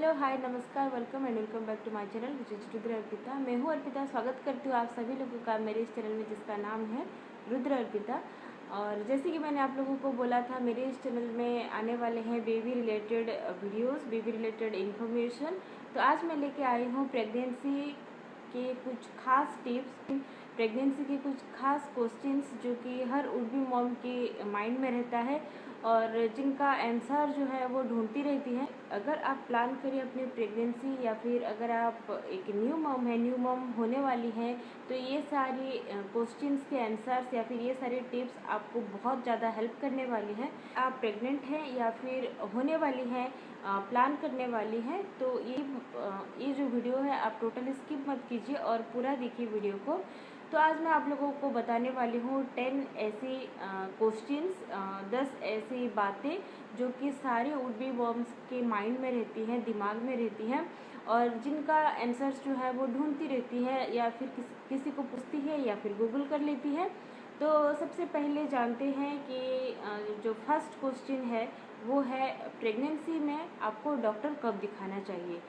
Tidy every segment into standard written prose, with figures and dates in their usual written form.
Hello hi नमस्कार welcome and welcome back to my channel which is Rudra Arpita. मैं हूँ अर्पिता। स्वागत करती हूँ आप सभी लोगों का मेरे इस चैनल में जिसका नाम है रुद्र अर्पिता। और जैसे कि मैंने आप लोगों को बोला था, मेरे इस चैनल में आने वाले हैं baby related videos, baby related information. तो आज मैं लेके आई हूँ प्रेगनेंसी के कुछ खास टिप्स, प्रेगनेंसी के कुछ खास क्वेश्चंस जो कि हर वुड बी मॉम के माइंड में रहता है और जिनका आंसर जो है वो ढूंढती रहती है। अगर आप प्लान करिए अपनी प्रेगनेंसी या फिर अगर आप एक न्यू मॉम होने वाली हैं, तो ये सारी क्वेश्चंस के आंसर्स या फिर ये सारे टिप्स आपको बहुत ज़्यादा हेल्प करने वाली हैं। आप प्रेग्नेंट हैं या फिर होने वाली हैं, प्लान करने वाली हैं, तो ये जो वीडियो है आप टोटल स्किप मत कीजिए और पूरा देखिए वीडियो को। तो आज मैं आप लोगों को बताने वाली हूँ 10 ऐसी क्वेश्चंस, 10 ऐसी बातें जो कि सारे वुड बी मॉम्स के माइंड में रहती हैं, दिमाग में रहती हैं और जिनका आंसर्स जो है वो ढूंढती रहती है या फिर किसी को पूछती है या फिर गूगल कर लेती है। तो सबसे पहले जानते हैं कि जो फर्स्ट क्वेश्चन है वो है, प्रेगनेंसी में आपको डॉक्टर कब दिखाना चाहिए।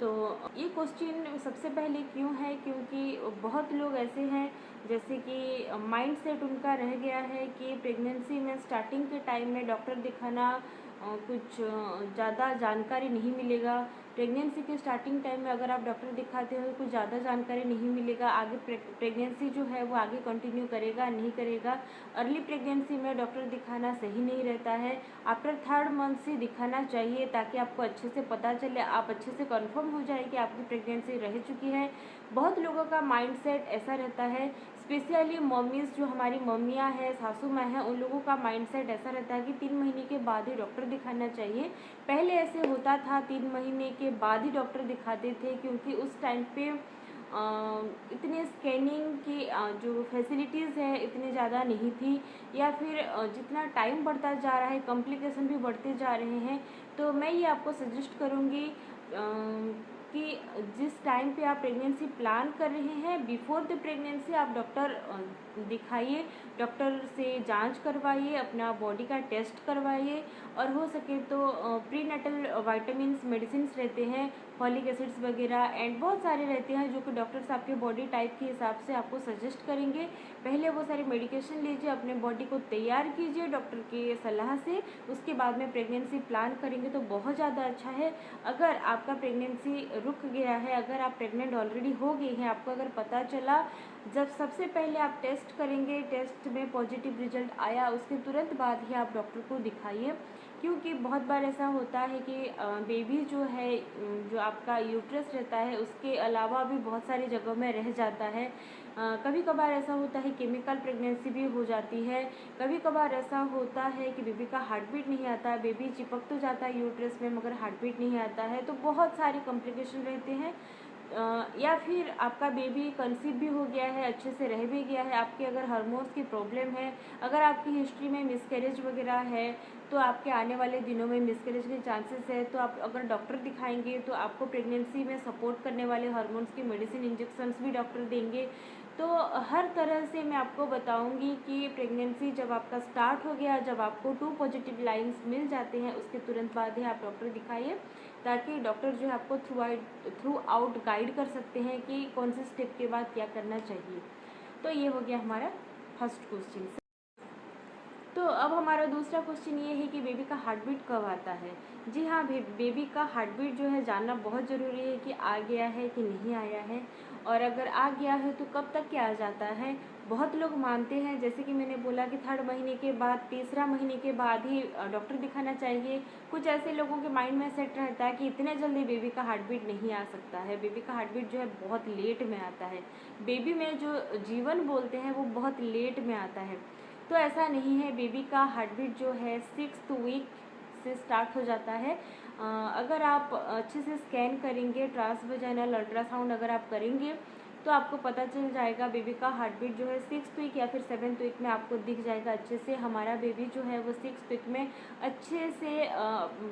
तो ये क्वेश्चन सबसे पहले क्यों है, क्योंकि बहुत लोग ऐसे हैं जैसे कि माइंड सेट उनका रह गया है कि प्रेगनेंसी में स्टार्टिंग के टाइम में डॉक्टर दिखाना कुछ ज़्यादा जानकारी नहीं मिलेगा। प्रेगनेंसी के स्टार्टिंग टाइम में अगर आप डॉक्टर दिखाते हो तो कुछ ज़्यादा जानकारी नहीं मिलेगा। आगे प्रेगनेंसी जो है वो आगे कंटिन्यू करेगा नहीं करेगा। अर्ली प्रेगनेंसी में डॉक्टर दिखाना सही नहीं रहता है। आफ्टर 3rd मंथ से दिखाना चाहिए ताकि आपको अच्छे से पता चले, आप अच्छे से कंफर्म हो जाए कि आपकी प्रेगनेंसी रह चुकी है। बहुत लोगों का माइंडसेट ऐसा रहता है, स्पेशली मम्मीज़ जो हमारी मम्मियाँ हैं, सासू माँ हैं, उन लोगों का माइंडसेट ऐसा रहता है कि 3 महीने के बाद ही डॉक्टर दिखाना चाहिए। पहले ऐसे होता था, 3 महीने के बाद ही डॉक्टर दिखाते थे, क्योंकि उस टाइम पे इतने स्कैनिंग की जो फैसिलिटीज़ है इतनी ज़्यादा नहीं थी, या फिर जितना टाइम बढ़ता जा रहा है कॉम्प्लिकेशन भी बढ़ते जा रहे हैं। तो मैं ये आपको सजेस्ट करूँगी कि जिस टाइम पे आप प्रेगनेंसी प्लान कर रहे हैं, बिफोर द प्रेगनेंसी आप डॉक्टर दिखाइए, डॉक्टर से जांच करवाइए, अपना बॉडी का टेस्ट करवाइए और हो सके तो प्रीनेटल वाइटामिन्स मेडिसिन रहते हैं, फॉलिक एसिड्स वगैरह एंड बहुत सारे रहते हैं जो कि डॉक्टर्स आपके बॉडी टाइप के हिसाब से आपको सजेस्ट करेंगे। पहले वो सारी मेडिकेशन लीजिए, अपने बॉडी को तैयार कीजिए डॉक्टर की सलाह से, उसके बाद में प्रेगनेंसी प्लान करेंगे तो बहुत ज़्यादा अच्छा है। अगर आपका प्रेगनेंसी रुक गया है, अगर आप प्रेग्नेंट ऑलरेडी हो गई हैं, आपको अगर पता चला, जब सबसे पहले आप टेस्ट करेंगे, टेस्ट में पॉजिटिव रिजल्ट आया, उसके तुरंत बाद ही आप डॉक्टर को दिखाइए। क्योंकि बहुत बार ऐसा होता है कि बेबी जो है, जो आपका यूट्रस रहता है उसके अलावा भी बहुत सारी जगहों में रह जाता है। कभी कभार ऐसा होता है केमिकल प्रेगनेंसी भी हो जाती है। कभी कभार ऐसा होता है कि बेबी का हार्ट बीट नहीं आता, बेबी चिपक तो जाता है यूट्रस में मगर हार्ट बीट नहीं आता है। तो बहुत सारे कॉम्प्लिकेशन रहते हैं। या फिर आपका बेबी कंसीव भी हो गया है, अच्छे से रह भी गया है, आपके अगर हार्मोन्स की प्रॉब्लम है, अगर आपकी हिस्ट्री में मिसकैरेज वगैरह है, तो आपके आने वाले दिनों में मिसकैरेज के चांसेस है, तो आप अगर डॉक्टर दिखाएंगे तो आपको प्रेगनेंसी में सपोर्ट करने वाले हार्मोन्स की मेडिसिन इंजेक्शंस भी डॉक्टर देंगे। तो हर तरह से मैं आपको बताऊंगी कि प्रेगनेंसी जब आपका स्टार्ट हो गया, जब आपको 2 पॉजिटिव लाइंस मिल जाते हैं, उसके तुरंत बाद ही आप डॉक्टर दिखाइए, ताकि डॉक्टर जो है आपको थ्रू आउट गाइड कर सकते हैं कि कौन से स्टेप के बाद क्या करना चाहिए। तो ये हो गया हमारा फर्स्ट क्वेश्चन। तो अब हमारा दूसरा क्वेश्चन ये है कि बेबी का हार्ट बीट कब आता है। जी हाँ, बेबी का हार्ट बीट जो है जानना बहुत ज़रूरी है कि आ गया है कि नहीं आया है, और अगर आ गया है तो कब तक के आ जाता है। बहुत लोग मानते हैं, जैसे कि मैंने बोला कि 3rd महीने के बाद, तीसरा महीने के बाद ही डॉक्टर दिखाना चाहिए। कुछ ऐसे लोगों के माइंड में सेट रहता है कि इतने जल्दी बेबी का हार्ट बीट नहीं आ सकता है, बेबी का हार्ट बीट जो है बहुत लेट में आता है, बेबी में जो जीवन बोलते हैं वो बहुत लेट में आता है। तो ऐसा नहीं है, बेबी का हार्ट बीट जो है 6th वीक से स्टार्ट हो जाता है। अगर आप अच्छे से स्कैन करेंगे, ट्रांसवेजाइनल अल्ट्रासाउंड अगर आप करेंगे तो आपको पता चल जाएगा बेबी का हार्ट बीट जो है 6th वीक या फिर 7th वीक में आपको दिख जाएगा अच्छे से। हमारा बेबी जो है वो 6th वीक में अच्छे से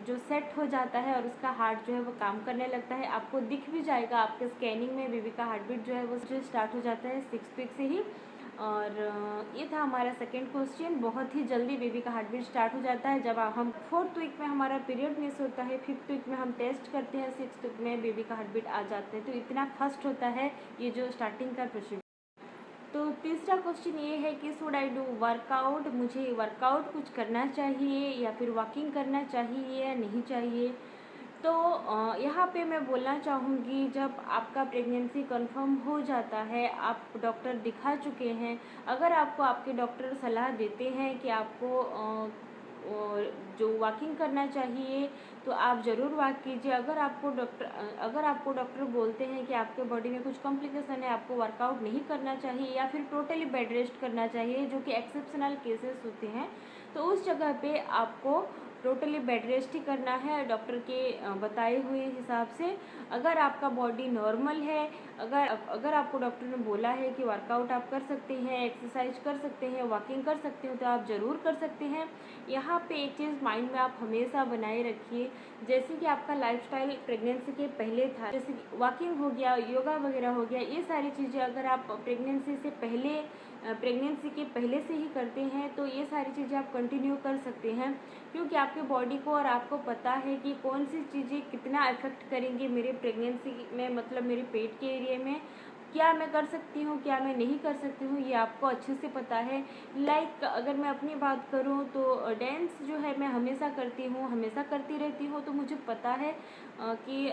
जो सेट हो जाता है और उसका हार्ट जो है वो काम करने लगता है। आपको दिख भी जाएगा, आपके स्कैनिंग में बेबी का हार्ट बीट जो है वो स्टार्ट हो जाता है 6th वीक से ही। और ये था हमारा सेकंड क्वेश्चन। बहुत ही जल्दी बेबी का हार्ट बीट स्टार्ट हो जाता है जब हम 4th वीक में हमारा पीरियड मिस होता है, 5th वीक में हम टेस्ट करते हैं, 6th वीक में बेबी का हार्ट बीट आ जाते हैं। तो इतना फास्ट होता है ये जो स्टार्टिंग का प्रोसीजर। तो तीसरा क्वेश्चन ये है कि शुड आई डू वर्कआउट, मुझे वर्कआउट कुछ करना चाहिए या फिर वॉकिंग करना चाहिए या नहीं चाहिए। तो यहाँ पे मैं बोलना चाहूँगी, जब आपका प्रेगनेंसी कंफर्म हो जाता है, आप डॉक्टर दिखा चुके हैं, अगर आपको आपके डॉक्टर सलाह देते हैं कि आपको जो वॉकिंग करना चाहिए तो आप ज़रूर वॉक कीजिए। अगर आपको डॉक्टर बोलते हैं कि आपके बॉडी में कुछ कॉम्प्लिकेशन है, आपको वर्कआउट नहीं करना चाहिए या फिर टोटली बेड रेस्ट करना चाहिए, जो कि एक्सेप्शनल केसेस होते हैं, तो उस जगह पे आपको टोटली बेड रेस्ट ही करना है डॉक्टर के बताए हुए हिसाब से। अगर आपका बॉडी नॉर्मल है, अगर आपको डॉक्टर ने बोला है कि वर्कआउट आप कर सकते हैं, एक्सरसाइज कर सकते हैं, वॉकिंग कर सकते हो, तो आप ज़रूर कर सकते हैं। यहाँ पे एक चीज़ माइंड में आप हमेशा बनाए रखिए, जैसे कि आपका लाइफस्टाइल प्रेगनेंसी के पहले था, जैसे कि वॉकिंग हो गया, योगा वगैरह हो गया, ये सारी चीज़ें अगर आप प्रेगनेंसी के पहले से ही करते हैं तो ये सारी चीज़ें आप कंटिन्यू कर सकते हैं, क्योंकि आपके बॉडी को और आपको पता है कि कौन सी चीज़ें कितना इफ़ेक्ट करेंगी मेरे प्रेगनेंसी में, मतलब मेरे पेट के एरिया में। क्या मैं कर सकती हूँ, क्या मैं नहीं कर सकती हूँ, ये आपको अच्छे से पता है। अगर मैं अपनी बात करूँ तो डांस जो है मैं हमेशा करती हूँ, हमेशा करती रहती हूँ, तो मुझे पता है कि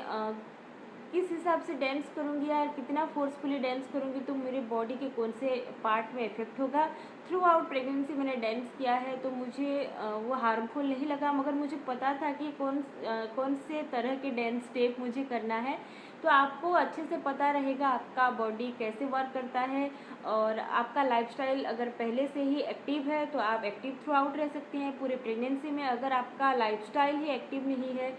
किस हिसाब से डांस करूँगी या कितना फोर्सफुली डांस करूँगी तो मेरे बॉडी के कौन से पार्ट में इफ़ेक्ट होगा। थ्रू आउट प्रेगनेंसी मैंने डांस किया है तो मुझे वो हार्मफुल नहीं लगा, मगर मुझे पता था कि कौन से तरह के डांस स्टेप मुझे करना है। तो आपको अच्छे से पता रहेगा आपका बॉडी कैसे वर्क करता है, और आपका लाइफस्टाइल अगर पहले से ही एक्टिव है तो आप एक्टिव थ्रू आउट रह सकते हैं पूरे प्रेगनेंसी में। अगर आपका लाइफस्टाइल ही एक्टिव नहीं है,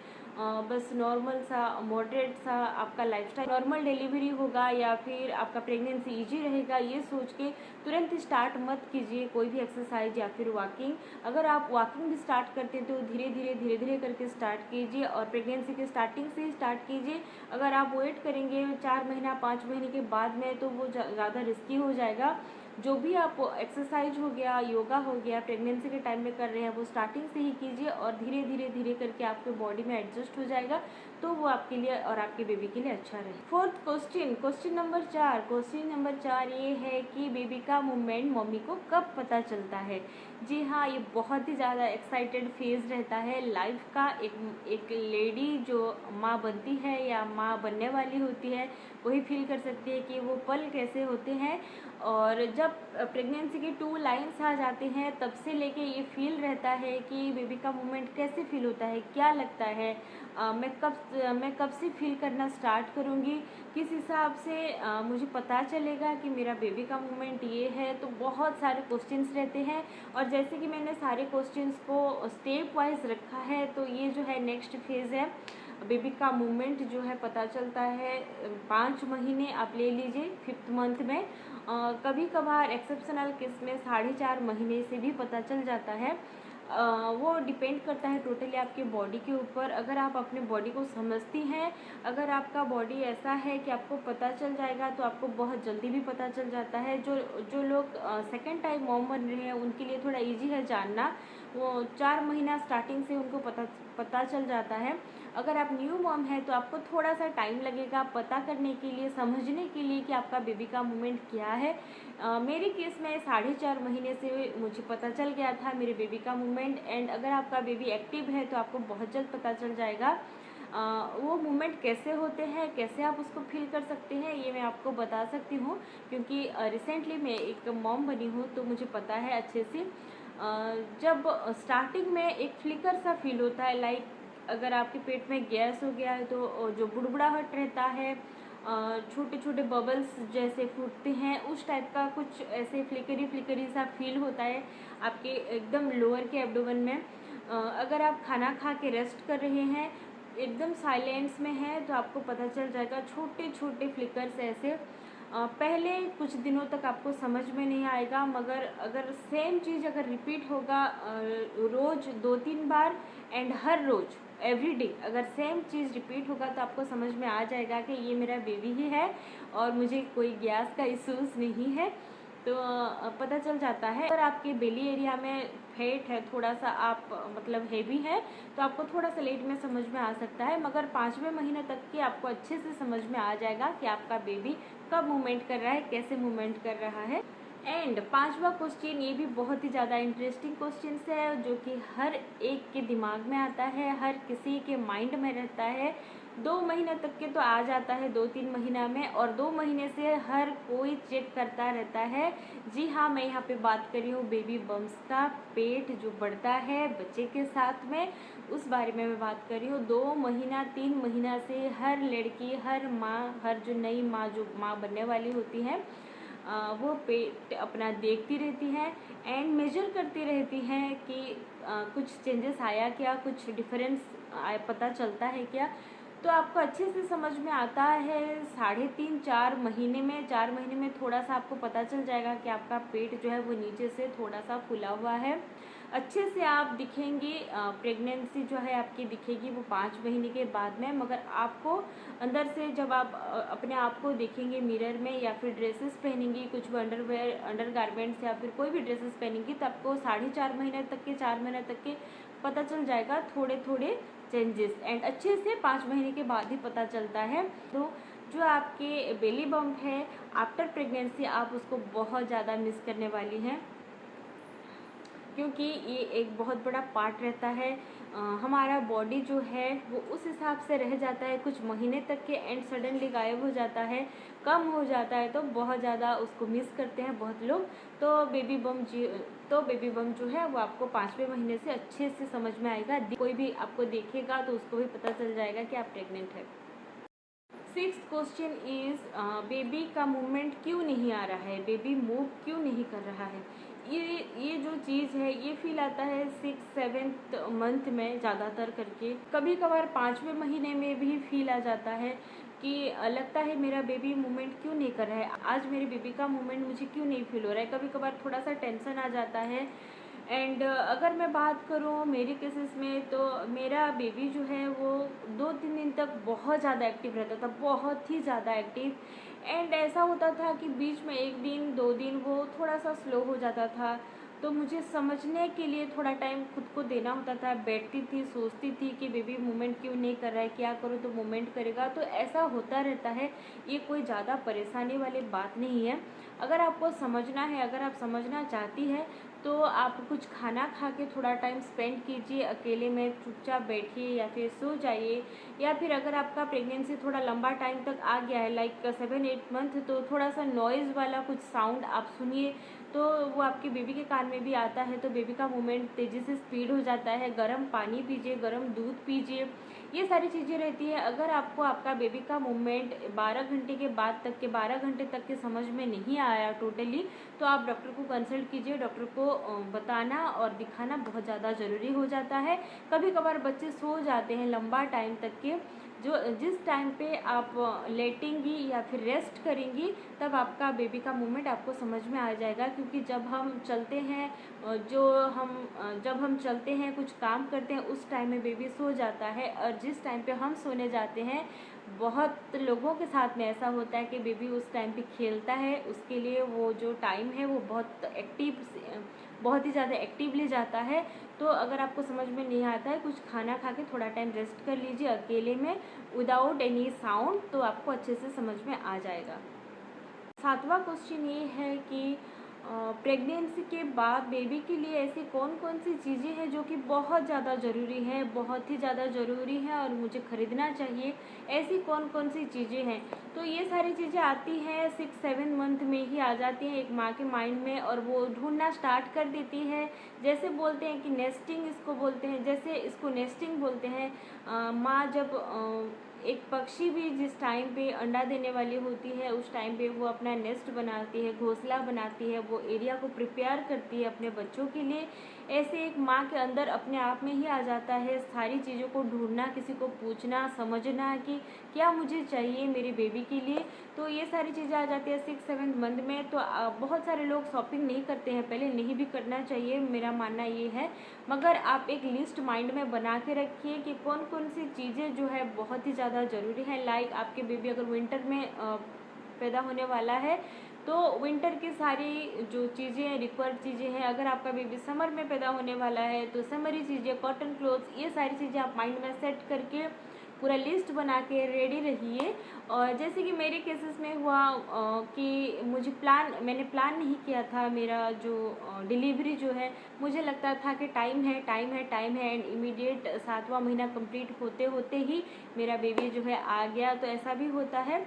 बस नॉर्मल सा मॉडरेट सा आपका लाइफस्टाइल, नॉर्मल डिलीवरी होगा या फिर आपका प्रेगनेंसी इजी रहेगा, ये सोच के तुरंत स्टार्ट मत कीजिए कोई भी एक्सरसाइज या फिर वॉकिंग। अगर आप वॉकिंग भी स्टार्ट करते हैं तो धीरे धीरे करके स्टार्ट कीजिए और प्रेगनेंसी के स्टार्टिंग से ही स्टार्ट कीजिए। अगर आप वेट करेंगे 4 महीना 5 महीने के बाद में तो वो ज़्यादा रिस्की हो जाएगा। जो भी आप एक्सरसाइज हो गया, योगा हो गया, प्रेगनेंसी के टाइम में कर रहे हैं वो स्टार्टिंग से ही कीजिए और धीरे करके आपके बॉडी में एडजस्ट हो जाएगा, तो वो आपके लिए और आपके बेबी के लिए अच्छा रहे। फोर्थ क्वेश्चन नंबर 4 ये है कि बेबी का मूवमेंट मम्मी को कब पता चलता है। जी हाँ, ये बहुत ही ज़्यादा एक्साइटेड फेज़ रहता है लाइफ का। एक लेडी जो माँ बनती है या माँ बनने वाली होती है वही फील कर सकती है कि वो पल कैसे होते हैं। और जब प्रेगनेंसी के 2 लाइन्स आ जाते हैं तब से लेके ये फील रहता है कि बेबी का मूवमेंट कैसे फील होता है, क्या लगता है, मैं कब से फील करना स्टार्ट करूँगी, किस हिसाब से मुझे पता चलेगा कि मेरा बेबी का मूवमेंट ये है। तो बहुत सारे क्वेश्चंस रहते हैं और जैसे कि मैंने सारे क्वेश्चंस को स्टेप वाइज रखा है, तो ये जो है नेक्स्ट फेज़ है। बेबी का मूवमेंट जो है पता चलता है 5 महीने आप ले लीजिए 5th मंथ में, कभी कभार एक्सेप्शनल केस में 4.5 महीने से भी पता चल जाता है। वो डिपेंड करता है टोटली आपके बॉडी के ऊपर। अगर आप अपने बॉडी को समझती हैं, अगर आपका बॉडी ऐसा है कि आपको पता चल जाएगा तो आपको बहुत जल्दी भी पता चल जाता है। जो लोग सेकेंड टाइम मॉम बन रहे हैं उनके लिए थोड़ा इजी है जानना, वो 4 महीना स्टार्टिंग से उनको पता चल जाता है। अगर आप न्यू मॉम है तो आपको थोड़ा सा टाइम लगेगा पता करने के लिए, समझने के लिए कि आपका बेबी का मूवमेंट क्या है। मेरे केस में 4.5 महीने से मुझे पता चल गया था मेरे बेबी का मूवमेंट। एंड अगर आपका बेबी एक्टिव है तो आपको बहुत जल्द पता चल जाएगा। वो मूवमेंट कैसे होते हैं, कैसे आप उसको फील कर सकते हैं, ये मैं आपको बता सकती हूँ, क्योंकि रिसेंटली मैं एक मॉम बनी हूँ तो मुझे पता है अच्छे से। जब स्टार्टिंग में एक फ्लिकर सा फील होता है, लाइक अगर आपके पेट में गैस हो गया है तो जो बुड़बुड़ाहट रहता है, छोटे छोटे बबल्स जैसे फूटते हैं, उस टाइप का कुछ ऐसे फ्लिकरी सा फील होता है आपके एकदम लोअर के एब्डोमेन में। अगर आप खाना खा के रेस्ट कर रहे हैं, एकदम साइलेंस में है, तो आपको पता चल जाएगा छोटे छोटे फ्लिकर्स ऐसे। पहले कुछ दिनों तक आपको समझ में नहीं आएगा, मगर अगर सेम चीज़ अगर रिपीट होगा रोज़ 2-3 बार एंड हर रोज़ एवरी डे अगर सेम चीज़ रिपीट होगा तो आपको समझ में आ जाएगा कि ये मेरा बेबी ही है और मुझे कोई गैस का इश्यूज़ नहीं है। तो पता चल जाता है। अगर आपके बेली एरिया में फैट है, थोड़ा सा आप मतलब हेवी है, तो आपको थोड़ा सा लेट में समझ में आ सकता है, मगर 5वें महीने तक की आपको अच्छे से समझ में आ जाएगा कि आपका बेबी कब मूवमेंट कर रहा है, कैसे मूवमेंट कर रहा है। एंड 5वां क्वेश्चन, ये भी बहुत ही ज़्यादा इंटरेस्टिंग क्वेश्चन है, जो कि हर एक के दिमाग में आता है, हर किसी के माइंड में रहता है। 2 महीने तक के तो आ जाता है 2-3 महीना में, और 2 महीने से हर कोई चेक करता रहता है। जी हाँ, मैं यहाँ पे बात कर रही हूँ बेबी बम्प्स का, पेट जो बढ़ता है बच्चे के साथ में, उस बारे में मैं बात कर रही हूँ। 2 महीना 3 महीना से हर लड़की, हर माँ, हर जो नई माँ, जो माँ बनने वाली होती है, वो पेट अपना देखती रहती हैं एंड मेजर करती रहती हैं कि कुछ चेंजेस आया क्या, कुछ डिफरेंस पता चलता है क्या। तो आपको अच्छे से समझ में आता है 3.5-4 महीने में। 4 महीने में थोड़ा सा आपको पता चल जाएगा कि आपका पेट जो है वो नीचे से थोड़ा सा फूला हुआ है। अच्छे से आप दिखेंगी, प्रेगनेंसी जो है आपकी दिखेगी वो 5 महीने के बाद में, मगर आपको अंदर से जब आप अपने आप को देखेंगे मिरर में, या फिर ड्रेसेस पहनेंगी, कुछ भी अंडरवेयर, अंडर गारमेंट्स या फिर कोई भी ड्रेसेस पहनेंगी, तो आपको 4.5 महीने तक के, 4 महीने तक के पता चल जाएगा थोड़े थोड़े चेंजेस। एंड अच्छे से 5 महीने के बाद ही पता चलता है। तो जो आपके बेली बम्प है आफ्टर प्रेगनेंसी, आप उसको बहुत ज़्यादा मिस करने वाली हैं, क्योंकि ये एक बहुत बड़ा पार्ट रहता है। हमारा बॉडी जो है वो उस हिसाब से रह जाता है कुछ महीने तक के, एंड सडनली गायब हो जाता है, कम हो जाता है, तो बहुत ज़्यादा उसको मिस करते हैं बहुत लोग। तो बेबी बम जो है वो आपको 5वें महीने से अच्छे से समझ में आएगा। कोई भी आपको देखेगा तो उसको भी पता चल जाएगा कि आप प्रेग्नेंट है। 6th क्वेश्चन इज, बेबी का मूवमेंट क्यों नहीं आ रहा है, बेबी मूव क्यों नहीं कर रहा है। ये जो चीज़ है ये फील आता है 6-7th मंथ में ज़्यादातर करके। कभी कभार 5वें महीने में भी फील आ जाता है कि लगता है मेरा बेबी मूवमेंट क्यों नहीं कर रहा है, आज मेरे बेबी का मूवमेंट मुझे क्यों नहीं फील हो रहा है। कभी कभार थोड़ा सा टेंशन आ जाता है। एंड अगर मैं बात करूँ मेरे केसेस में, तो मेरा बेबी जो है वो 2-3 दिन तक बहुत ज़्यादा एक्टिव रहता था, बहुत ही ज़्यादा एक्टिव। एंड ऐसा होता था कि बीच में 1 दिन 2 दिन वो थोड़ा सा स्लो हो जाता था, तो मुझे समझने के लिए थोड़ा टाइम खुद को देना होता था। बैठती थी, सोचती थी कि बेबी मूवमेंट क्यों नहीं कर रहा है, क्या करूँ तो मूवमेंट करेगा। तो ऐसा होता रहता है, ये कोई ज़्यादा परेशानी वाली बात नहीं है। अगर आपको समझना है, अगर आप समझना चाहती है, तो आप कुछ खाना खा के थोड़ा टाइम स्पेंड कीजिए, अकेले में चुपचाप बैठिए या फिर सो जाइए। या फिर अगर आपका प्रेगनेंसी थोड़ा लंबा टाइम तक आ गया है, लाइक 7-8 मंथ, तो थोड़ा सा नॉइज़ वाला कुछ साउंड आप सुनिए, तो वो आपके बेबी के कान में भी आता है, तो बेबी का मूवमेंट तेज़ी से स्पीड हो जाता है। गर्म पानी पीजिए, गर्म दूध पीजिए, ये सारी चीज़ें रहती है। अगर आपको आपका बेबी का मूवमेंट 12 घंटे के बाद तक के 12 घंटे तक के समझ में नहीं आया टोटली, तो आप डॉक्टर को कंसल्ट कीजिए। डॉक्टर को बताना और दिखाना बहुत ज़्यादा ज़रूरी हो जाता है। कभी कभार बच्चे सो जाते हैं लंबा टाइम तक के, जो जिस टाइम पे आप लेटेंगी या फिर रेस्ट करेंगी, तब आपका बेबी का मूवमेंट आपको समझ में आ जाएगा। क्योंकि जब हम चलते हैं, जब हम चलते हैं, कुछ काम करते हैं, उस टाइम में बेबी सो जाता है, और जिस टाइम पे हम सोने जाते हैं, बहुत लोगों के साथ में ऐसा होता है कि बेबी उस टाइम पे खेलता है, उसके लिए वो जो टाइम है वो बहुत ही ज़्यादा एक्टिवली जाता है। तो अगर आपको समझ में नहीं आता है, कुछ खाना खा के थोड़ा टाइम रेस्ट कर लीजिए अकेले में, विदाउट एनी साउंड, तो आपको अच्छे से समझ में आ जाएगा। 7वां क्वेश्चन ये है कि प्रेगनेंसी के बाद बेबी के लिए ऐसी कौन कौन सी चीज़ें हैं जो कि बहुत ज़्यादा ज़रूरी है, बहुत ही ज़्यादा ज़रूरी है और मुझे ख़रीदना चाहिए, ऐसी कौन कौन सी चीज़ें हैं। तो ये सारी चीज़ें आती हैं 6-7 मंथ में ही आ जाती हैं एक माँ के माइंड में, और वो ढूंढना स्टार्ट कर देती है। जैसे बोलते हैं कि नेस्टिंग इसको बोलते हैं, जैसे इसको नेस्टिंग बोलते हैं। माँ जब एक पक्षी भी जिस टाइम पे अंडा देने वाली होती है, उस टाइम पे वो अपना नेस्ट बनाती है, घोंसला बनाती है, वो एरिया को प्रिपेयर करती है अपने बच्चों के लिए। ऐसे एक माँ के अंदर अपने आप में ही आ जाता है सारी चीज़ों को ढूंढना, किसी को पूछना, समझना कि क्या मुझे चाहिए मेरे बेबी के लिए। तो ये सारी चीज़ें आ जाती है 6-7 मंथ में। तो बहुत सारे लोग शॉपिंग नहीं करते हैं, पहले नहीं भी करना चाहिए, मेरा मानना ये है। मगर आप एक लिस्ट माइंड में बना के रखिए कि कौन कौन सी चीज़ें जो है बहुत ही ज़्यादा ज़रूरी है। लाइक आपके बेबी अगर विंटर में पैदा होने वाला है, तो विंटर की सारी जो चीज़ें रिक्वायर्ड चीज़ें हैं, अगर आपका बेबी समर में पैदा होने वाला है तो समरी चीज़ें, कॉटन क्लोथ्स, ये सारी चीज़ें आप माइंड में सेट करके पूरा लिस्ट बना के रेडी रहिए। और जैसे कि मेरे केसेस में हुआ कि मैंने प्लान नहीं किया था मेरा जो डिलीवरी जो है, मुझे लगता था कि टाइम है टाइम है टाइम है, एंड इमीडिएट 7वां महीना कंप्लीट होते होते ही मेरा बेबी जो है आ गया। तो ऐसा भी होता है,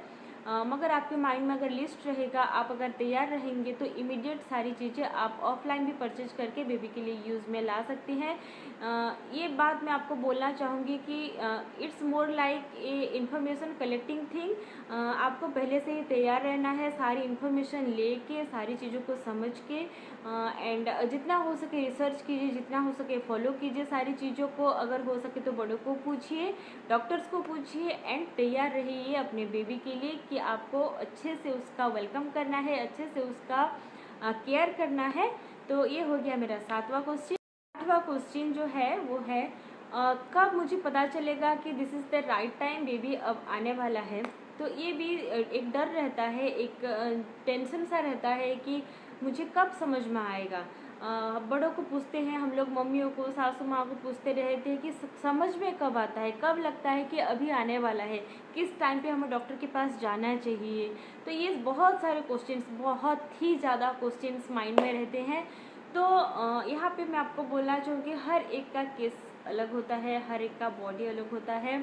मगर आपके माइंड में अगर लिस्ट रहेगा, आप अगर तैयार रहेंगे तो इमीडिएट सारी चीज़ें आप ऑफलाइन भी परचेज करके बेबी के लिए यूज़ में ला सकती हैं। ये बात मैं आपको बोलना चाहूँगी कि it's more like a information collecting thing. आपको पहले से ही तैयार रहना है, सारी इन्फॉर्मेशन लेके, सारी चीज़ों को समझ के, एंड जितना हो सके रिसर्च कीजिए, जितना हो सके फॉलो कीजिए सारी चीज़ों को। अगर हो सके तो बड़ों को पूछिए, डॉक्टर्स को पूछिए, एंड तैयार रहिए अपने बेबी के लिए कि आपको अच्छे से उसका वेलकम करना है, अच्छे से उसका केयर करना है। तो ये हो गया मेरा 7वां क्वेश्चन। 8वां क्वेश्चन जो है वो है कब मुझे पता चलेगा कि this is the right time, baby अब आने वाला है। तो ये भी एक डर रहता है, एक टेंशन सा रहता है कि मुझे कब समझ में आएगा। बड़ों को पूछते हैं हम लोग, मम्मियों को, सासू माँ को पूछते रहते हैं कि समझ में कब आता है, कब लगता है कि अभी आने वाला है, किस टाइम पे हमें डॉक्टर के पास जाना चाहिए। तो ये बहुत सारे क्वेश्चंस, बहुत ही ज़्यादा क्वेश्चंस माइंड में रहते हैं। तो यहाँ पे मैं आपको बोलना चाहूँगी, हर एक का केस अलग होता है, हर एक का बॉडी अलग होता है।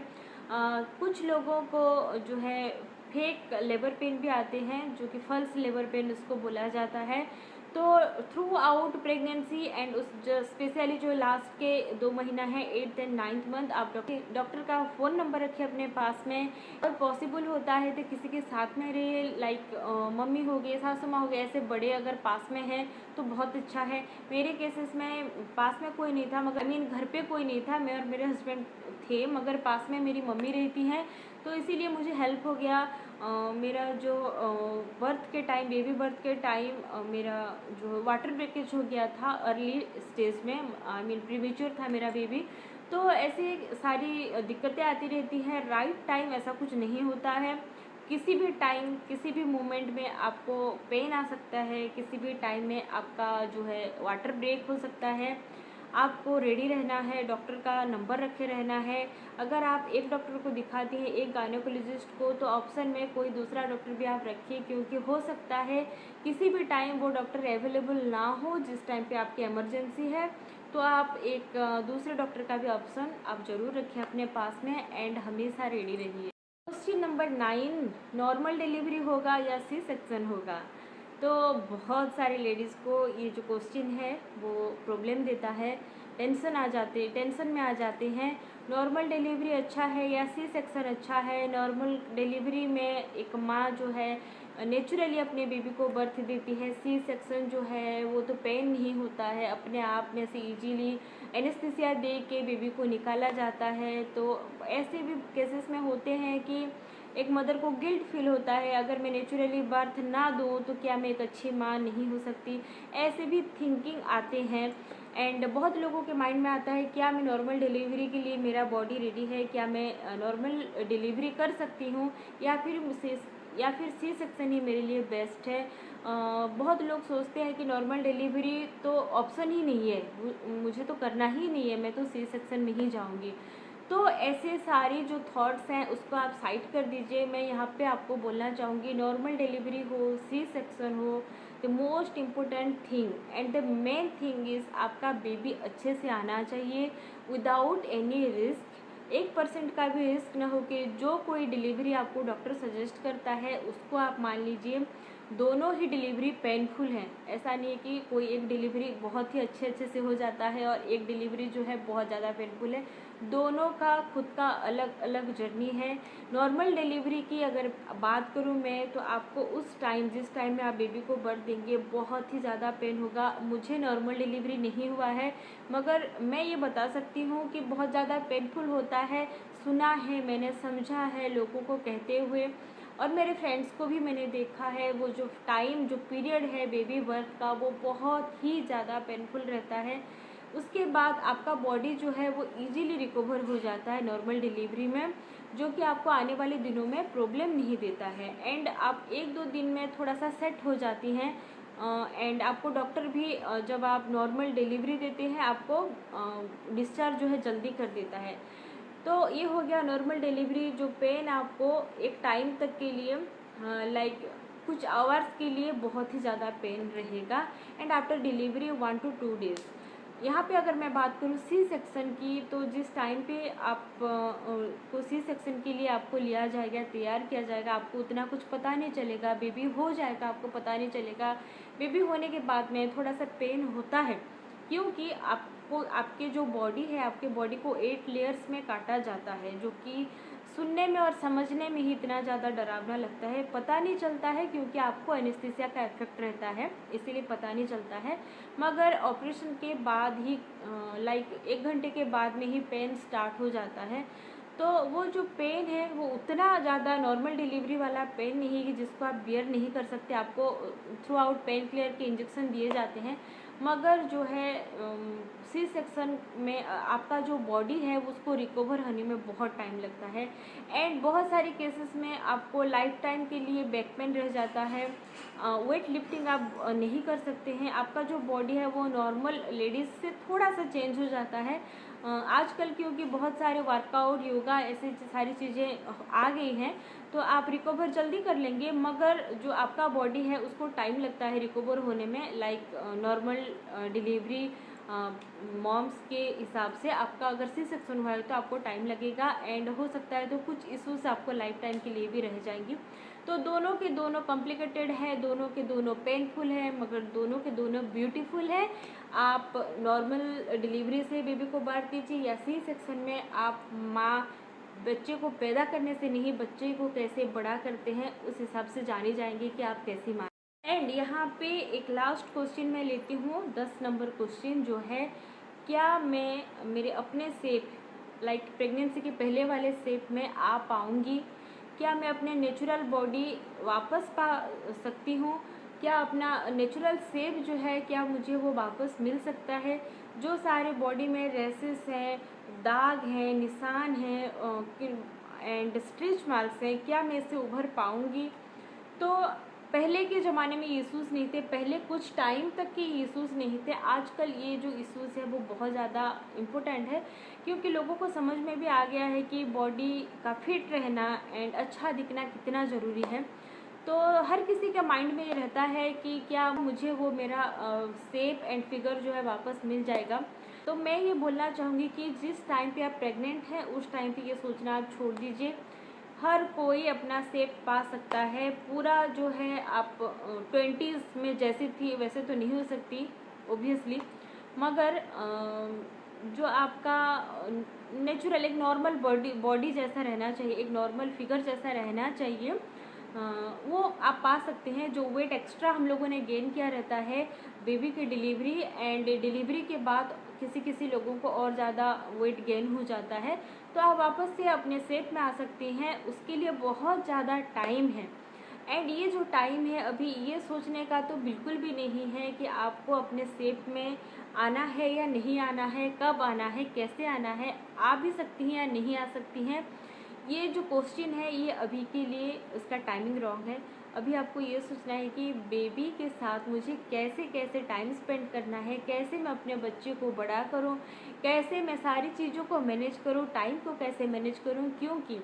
कुछ लोगों को जो है फेक लेबर पेन भी आते हैं, जो कि फॉल्स लेबर पेन उसको बोला जाता है। तो थ्रू आउट प्रेगनेंसी एंड उस स्पेशली जो लास्ट के 2 महीना है, 8th एंड 9th मंथ, आप डॉक्टर का फ़ोन नंबर रखिए अपने पास में। और पॉसिबल होता है तो किसी के साथ में रहिए, लाइक मम्मी हो गए, सासू माँ हो गए, ऐसे बड़े अगर पास में हैं तो बहुत अच्छा है। मेरे केसेस में पास में कोई नहीं था, मगर घर पे कोई नहीं था, मैं और मेरे हस्बैंड थे, मगर पास में मेरी मम्मी रहती हैं, तो इसीलिए मुझे हेल्प हो गया। मेरा जो बर्थ के टाइम, बेबी बर्थ के टाइम मेरा जो वाटर ब्रेकेज हो गया था अर्ली स्टेज में, आई मीन प्रीमेच्योर था मेरा बेबी। तो ऐसे सारी दिक्कतें आती रहती हैं। राइट टाइम ऐसा कुछ नहीं होता है, किसी भी टाइम, किसी भी मोमेंट में आपको पेन आ सकता है, किसी भी टाइम में आपका जो है वाटर ब्रेक हो सकता है। आपको रेडी रहना है, डॉक्टर का नंबर रखे रहना है। अगर आप एक डॉक्टर को दिखाती हैं, एक गायनेकोलॉजिस्ट को, तो ऑप्शन में कोई दूसरा डॉक्टर भी आप रखिए, क्योंकि हो सकता है किसी भी टाइम वो डॉक्टर अवेलेबल ना हो जिस टाइम पे आपकी इमरजेंसी है। तो आप एक दूसरे डॉक्टर का भी ऑप्शन आप ज़रूर रखें अपने पास में, एंड हमेशा रेडी रहिए। क्वेश्चन नंबर 9, नॉर्मल डिलीवरी होगा या सी सेक्शन होगा। तो बहुत सारी लेडीज़ को ये जो क्वेश्चन है वो प्रॉब्लम देता है, टेंशन में आ जाते हैं। नॉर्मल डिलीवरी अच्छा है या सी सेक्शन अच्छा है। नॉर्मल डिलीवरी में एक माँ जो है नेचुरली अपने बेबी को बर्थ देती है। सी सेक्शन जो है वो तो पेन नहीं होता है, अपने आप में से इजीली एनेस्थीसिया दे के बेबी को निकाला जाता है। तो ऐसे भी केसेस में होते हैं कि एक मदर को गिल्ट फील होता है, अगर मैं नेचुरली बर्थ ना दूँ तो क्या मैं एक अच्छी माँ नहीं हो सकती। ऐसे भी थिंकिंग आते हैं, एंड बहुत लोगों के माइंड में आता है क्या मैं नॉर्मल डिलीवरी के लिए, मेरा बॉडी रेडी है, क्या मैं नॉर्मल डिलीवरी कर सकती हूँ, या फिर सी सेक्शन ही मेरे लिए बेस्ट है। बहुत लोग सोचते हैं कि नॉर्मल डिलीवरी तो ऑप्शन ही नहीं है, मुझे तो करना ही नहीं है, मैं तो सी सेक्शन में ही जाऊँगी। तो ऐसे सारी जो थॉट्स हैं उसको आप साइड कर दीजिए। मैं यहाँ पे आपको बोलना चाहूँगी, नॉर्मल डिलीवरी हो, सी सेक्शन हो, the most important thing and the main thing is आपका बेबी अच्छे से आना चाहिए विदाउट एनी रिस्क। 1% का भी रिस्क ना हो कि जो कोई डिलीवरी आपको डॉक्टर सजेस्ट करता है उसको आप मान लीजिए। दोनों ही डिलीवरी पेनफुल हैं, ऐसा नहीं है कि कोई एक डिलीवरी बहुत ही अच्छे से हो जाता है और एक डिलीवरी जो है बहुत ज़्यादा पेनफुल है। दोनों का खुद का अलग अलग जर्नी है। नॉर्मल डिलीवरी की अगर बात करूं मैं, तो आपको उस टाइम, जिस टाइम में आप बेबी को बर्थ देंगे, बहुत ही ज़्यादा पेन होगा। मुझे नॉर्मल डिलीवरी नहीं हुआ है, मगर मैं ये बता सकती हूँ कि बहुत ज़्यादा पेनफुल होता है। सुना है मैंने, समझा है लोगों को कहते हुए, और मेरे फ्रेंड्स को भी मैंने देखा है। वो जो टाइम, जो पीरियड है बेबी बर्थ का, वो बहुत ही ज़्यादा पेनफुल रहता है। उसके बाद आपका बॉडी जो है वो इजीली रिकवर हो जाता है नॉर्मल डिलीवरी में। जो कि आपको आने वाले दिनों में प्रॉब्लम नहीं देता है। एंड आप 1-2 दिन में थोड़ा सा सेट हो जाती हैं। एंड आपको डॉक्टर भी जब आप नॉर्मल डिलीवरी देते हैं आपको डिस्चार्ज जो है जल्दी कर देता है। तो ये हो गया नॉर्मल डिलीवरी। जो पेन आपको एक टाइम तक के लिए लाइक कुछ आवर्स के लिए बहुत ही ज़्यादा पेन रहेगा। And after delivery 1 to 2 days. यहाँ पे अगर मैं बात करूँ सी सेक्शन की, तो जिस टाइम पे आप को सी सेक्शन के लिए आपको लिया जाएगा, तैयार किया जाएगा, आपको उतना कुछ पता नहीं चलेगा, बेबी हो जाएगा आपको पता नहीं चलेगा। बेबी होने के बाद में थोड़ा सा पेन होता है, क्योंकि आपको आपके जो बॉडी है, आपके बॉडी को 8 लेयर्स में काटा जाता है, जो कि सुनने में और समझने में ही इतना ज़्यादा डरावना लगता है। पता नहीं चलता है क्योंकि आपको एनेस्थीसिया का इफेक्ट रहता है, इसीलिए पता नहीं चलता है। मगर ऑपरेशन के बाद ही लाइक 1 घंटे के बाद में ही पेन स्टार्ट हो जाता है। तो वो जो पेन है वो उतना ज़्यादा नॉर्मल डिलीवरी वाला पेन नहीं है कि जिसको आप बियर नहीं कर सकते। आपको थ्रू आउट पेन क्लियर के इंजेक्शन दिए जाते हैं, मगर जो है सी सेक्शन में आपका जो बॉडी है उसको रिकवर होने में बहुत टाइम लगता है। एंड बहुत सारे केसेस में आपको लाइफ टाइम के लिए बैक पेन रह जाता है। वेट लिफ्टिंग आप नहीं कर सकते हैं। आपका जो बॉडी है वो नॉर्मल लेडीज़ से थोड़ा सा चेंज हो जाता है आजकल, क्योंकि बहुत सारे वर्कआउट, योगा, ऐसी सारी चीज़ें आ गई हैं, तो आप रिकवर जल्दी कर लेंगे। मगर जो आपका बॉडी है उसको टाइम लगता है रिकवर होने में। लाइक नॉर्मल डिलीवरी मॉम्स के हिसाब से आपका अगर सी सेक्शन हुआ है तो आपको टाइम लगेगा। एंड हो सकता है तो कुछ इश्यूज आपको लाइफ टाइम के लिए भी रह जाएंगी। तो दोनों के दोनों कॉम्प्लिकेटेड है, दोनों के दोनों पेनफुल है, मगर दोनों के दोनों ब्यूटीफुल है। आप नॉर्मल डिलीवरी से बेबी को बर्थ दीजिए या सी सेक्शन में आप माँ बच्चे को पैदा करने से नहीं, बच्चे को कैसे बड़ा करते हैं उस हिसाब से जानी जाएंगी कि आप कैसी माँ। एंड यहाँ पे एक लास्ट क्वेश्चन मैं लेती हूँ, 10 नंबर क्वेश्चन जो है, क्या मैं मेरे अपने शेप लाइक प्रेगनेंसी के पहले वाले शेप में आ पाऊँगी? क्या मैं अपने नेचुरल बॉडी वापस पा सकती हूँ? क्या अपना नेचुरल शेप जो है क्या मुझे वो वापस मिल सकता है? जो सारे बॉडी में रेसेस हैं, दाग हैं, निशान हैं एंड स्ट्रेच मार्क्स हैं, क्या मैं इससे उभर पाऊँगी? तो पहले के ज़माने में इश्यूज़ नहीं थे, पहले कुछ टाइम तक के इश्यूज़ नहीं थे। आजकल ये जो इश्यूज़ है वो बहुत ज़्यादा इम्पोर्टेंट है, क्योंकि लोगों को समझ में भी आ गया है कि बॉडी का फिट रहना एंड अच्छा दिखना कितना ज़रूरी है। तो हर किसी के माइंड में ये रहता है कि क्या मुझे वो मेरा शेप एंड फिगर जो है वापस मिल जाएगा। तो मैं ये बोलना चाहूँगी कि जिस टाइम पे आप प्रेग्नेंट हैं उस टाइम पे ये सोचना आप छोड़ दीजिए। हर कोई अपना शेप पा सकता है। पूरा जो है आप 20s में जैसी थी वैसे तो नहीं हो सकती ओब्वियसली, मगर जो आपका नेचुरल एक नॉर्मल बॉडी जैसा रहना चाहिए, एक नॉर्मल फिगर जैसा रहना चाहिए, वो आप पा सकते हैं। जो वेट एक्स्ट्रा हम लोगों ने गेन किया रहता है बेबी की डिलीवरी एंड डिलीवरी के बाद किसी किसी लोगों को और ज़्यादा वेट गेन हो जाता है, तो आप वापस से अपने शेप में आ सकती हैं। उसके लिए बहुत ज़्यादा टाइम है। एंड ये जो टाइम है अभी ये सोचने का तो बिल्कुल भी नहीं है कि आपको अपने शेप में आना है या नहीं आना है, कब आना है, कैसे आना है, आ भी सकती हैं या नहीं आ सकती हैं। ये जो क्वेश्चन है ये अभी के लिए इसका टाइमिंग रॉन्ग है। अभी आपको ये सोचना है कि बेबी के साथ मुझे कैसे कैसे टाइम स्पेंड करना है, कैसे मैं अपने बच्चे को बड़ा करूं, कैसे मैं सारी चीज़ों को मैनेज करूं, टाइम को कैसे मैनेज करूं, क्योंकि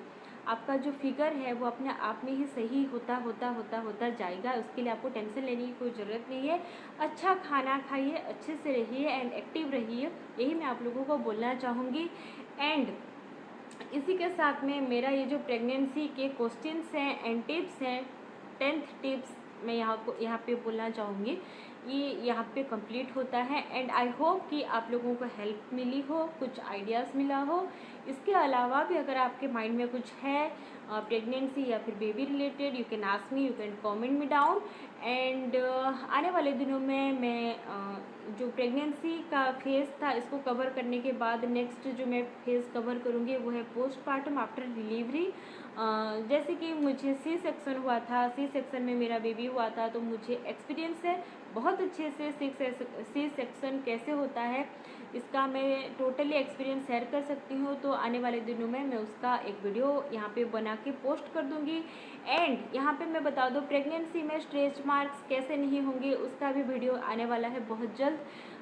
आपका जो फिगर है वो अपने आप में ही सही होता होता होता होता जाएगा। उसके लिए आपको टेंशन लेने की कोई ज़रूरत नहीं है। अच्छा खाना खाइए, अच्छे से रहिए एंड एक्टिव रहिए, यही मैं आप लोगों को बोलना चाहूँगी। एंड इसी के साथ में मेरा ये जो प्रेगनेंसी के क्वेश्चंस हैं एंड टिप्स हैं, 10th टिप्स मैं यहाँ पे बोलना चाहूँगी, ये यहाँ पे कंप्लीट होता है। एंड आई होप कि आप लोगों को हेल्प मिली हो, कुछ आइडियाज़ मिला हो। इसके अलावा भी अगर आपके माइंड में कुछ है प्रेगनेंसी या फिर baby related, you can ask me, you can comment me down. And आने वाले दिनों में मैं जो प्रेगनेंसी का फेज़ था इसको कवर करने के बाद नेक्स्ट जो मैं फेज़ कवर करूँगी वो है पोस्टपार्टम आफ्टर डिलीवरी। जैसे कि मुझे सी सेक्शन हुआ था, सी सेक्शन में मेरा बेबी हुआ था, तो मुझे एक्सपीरियंस है बहुत अच्छे से सी सेक्शन कैसे होता है इसका मैं टोटली एक्सपीरियंस शेयर कर सकती हूँ। तो आने वाले दिनों में मैं उसका एक वीडियो यहाँ पे बना के पोस्ट कर दूँगी। एंड यहाँ पे मैं बता दूँ प्रेगनेंसी में स्ट्रेच मार्क्स कैसे नहीं होंगे उसका भी वीडियो आने वाला है बहुत जल्द।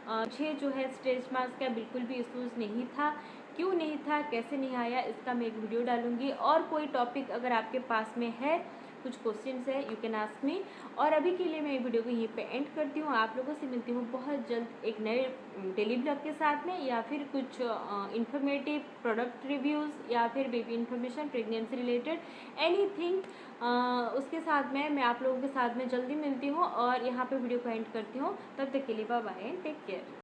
मुझे जो है स्ट्रेच मार्क्स का बिल्कुल भी इशूज़ नहीं था, क्यों नहीं था, कैसे नहीं आया, इसका मैं एक वीडियो डालूंगी। और कोई टॉपिक अगर आपके पास में है, कुछ क्वेश्चंस है, यू कैन आस्क मी। और अभी के लिए मैं वीडियो को यहीं पे एंड करती हूँ। आप लोगों से मिलती हूँ बहुत जल्द एक नए डेली ब्लॉग के साथ में, या फिर कुछ इंफॉर्मेटिव प्रोडक्ट रिव्यूज़, या फिर baby information, pregnancy related anything, उसके साथ में मैं आप लोगों के साथ में जल्दी मिलती हूँ और यहाँ पे वीडियो को एंड करती हूँ। तब तक के लिए bye bye and take care.